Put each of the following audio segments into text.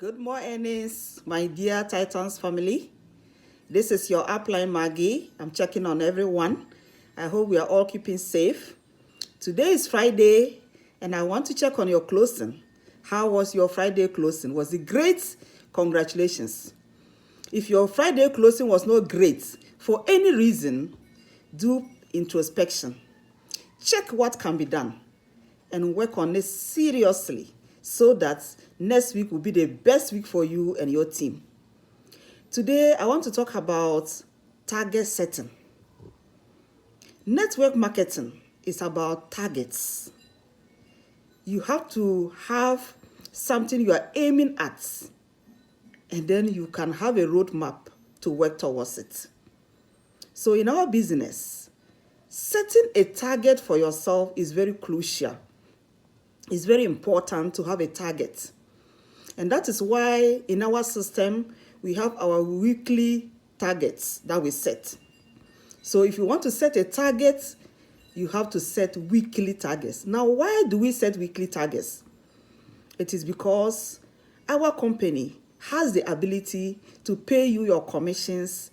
Good morning, my dear Titans family. This is your upline Maggie. I'm checking on everyone. I hope we are all keeping safe. Today is Friday, and I want to check on your closing. How was your Friday closing? Was it great? Congratulations. If your Friday closing was not great, for any reason, do introspection. Check what can be done and work on it seriously so that next week will be the best week for you and your team. Today, I want to talk about target setting. Network marketing is about targets. You have to have something you are aiming at, and then you can have a roadmap to work towards it. So in our business, setting a target for yourself is very crucial. It's very important to have a target. And that is why in our system, we have our weekly targets that we set. So if you want to set a target, you have to set weekly targets. Now, why do we set weekly targets? It is because our company has the ability to pay you your commissions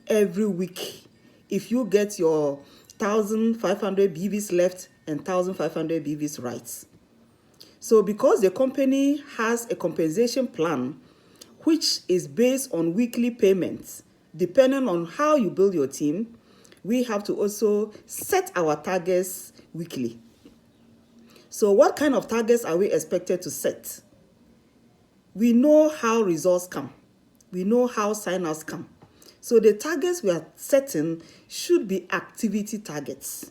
every week if you get your 1,500 BVs left and 1,500 BVs right. So because the company has a compensation plan, which is based on weekly payments, depending on how you build your team, we have to also set our targets weekly. So what kind of targets are we expected to set? We know how results come. We know how sign-ups come. So the targets we are setting should be activity targets.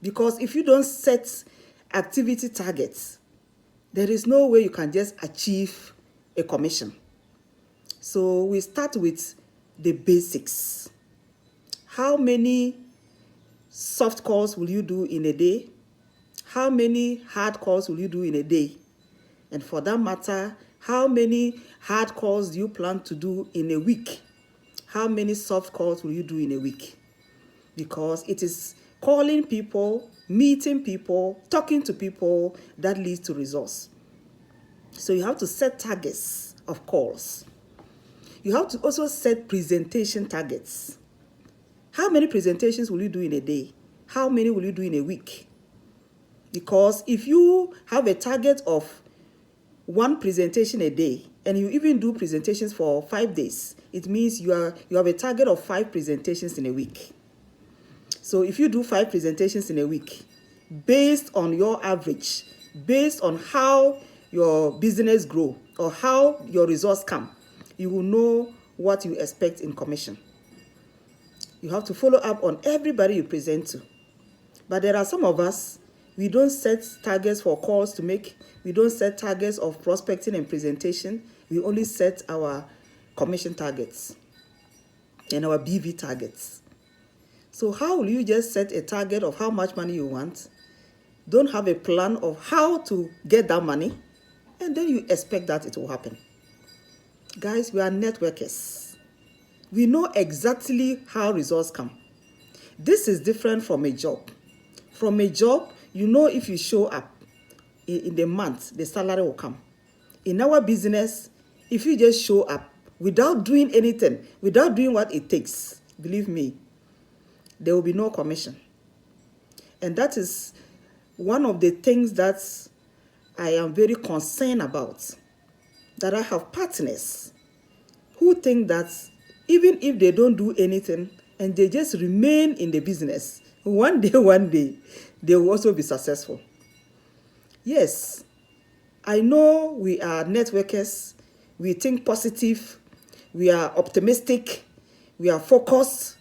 Because if you don't set activity targets, there is no way you can just achieve a commission. So we start with the basics. How many soft calls will you do in a day? How many hard calls will you do in a day? And for that matter, how many hard calls do you plan to do in a week? How many soft calls will you do in a week? Because it is calling people, meeting people, talking to people that leads to results. So you have to set targets of calls. You have to also set presentation targets. How many presentations will you do in a day? How many will you do in a week? Because if you have a target of one presentation a day and you even do presentations for 5 days, it means you have a target of 5 presentations in a week. So if you do 5 presentations in a week, based on your average, based on how your business grow or how your results come, you will know what you expect in commission. You have to follow up on everybody you present to. But there are some of us, we don't set targets for calls to make. We don't set targets of prospecting and presentation. We only set our commission targets and our BV targets. So how will you just set a target of how much money you want? Don't have a plan of how to get that money, and then you expect that it will happen. Guys, we are networkers. We know exactly how results come. This is different from a job. From a job, you know if you show up in the month, the salary will come. In our business, if you just show up without doing anything, without doing what it takes, believe me, there will be no commission. And that is one of the things that I am very concerned about. That I have partners who think that even if they don't do anything and they just remain in the business, one day, they will also be successful. Yes, I know we are networkers, we think positive, we are optimistic, we are focused,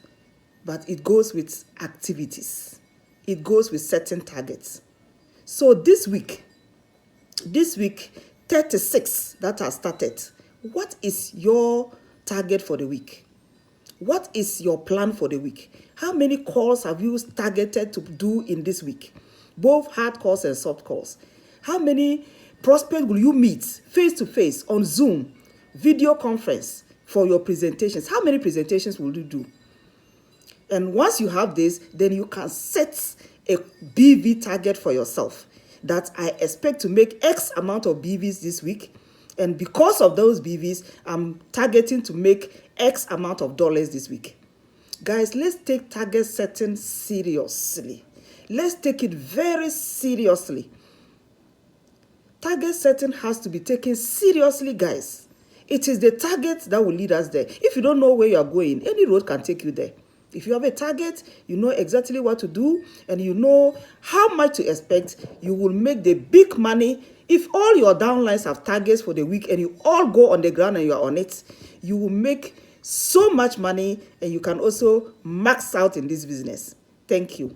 but it goes with activities. It goes with certain targets. So this week, 36 that has started, what is your target for the week? What is your plan for the week? How many calls have you targeted to do in this week? Both hard calls and soft calls. How many prospects will you meet face-to-face on Zoom, video conference for your presentations? How many presentations will you do? And once you have this, then you can set a BV target for yourself that I expect to make X amount of BVs this week. And because of those BVs, I'm targeting to make X amount of dollars this week. Guys, let's take target setting seriously. Let's take it very seriously. Target setting has to be taken seriously, guys. It is the target that will lead us there. If you don't know where you are going, any road can take you there. If you have a target, you know exactly what to do, and you know how much to expect, you will make the big money. If all your downlines have targets for the week and you all go on the ground and you are on it, you will make so much money, and you can also max out in this business. Thank you.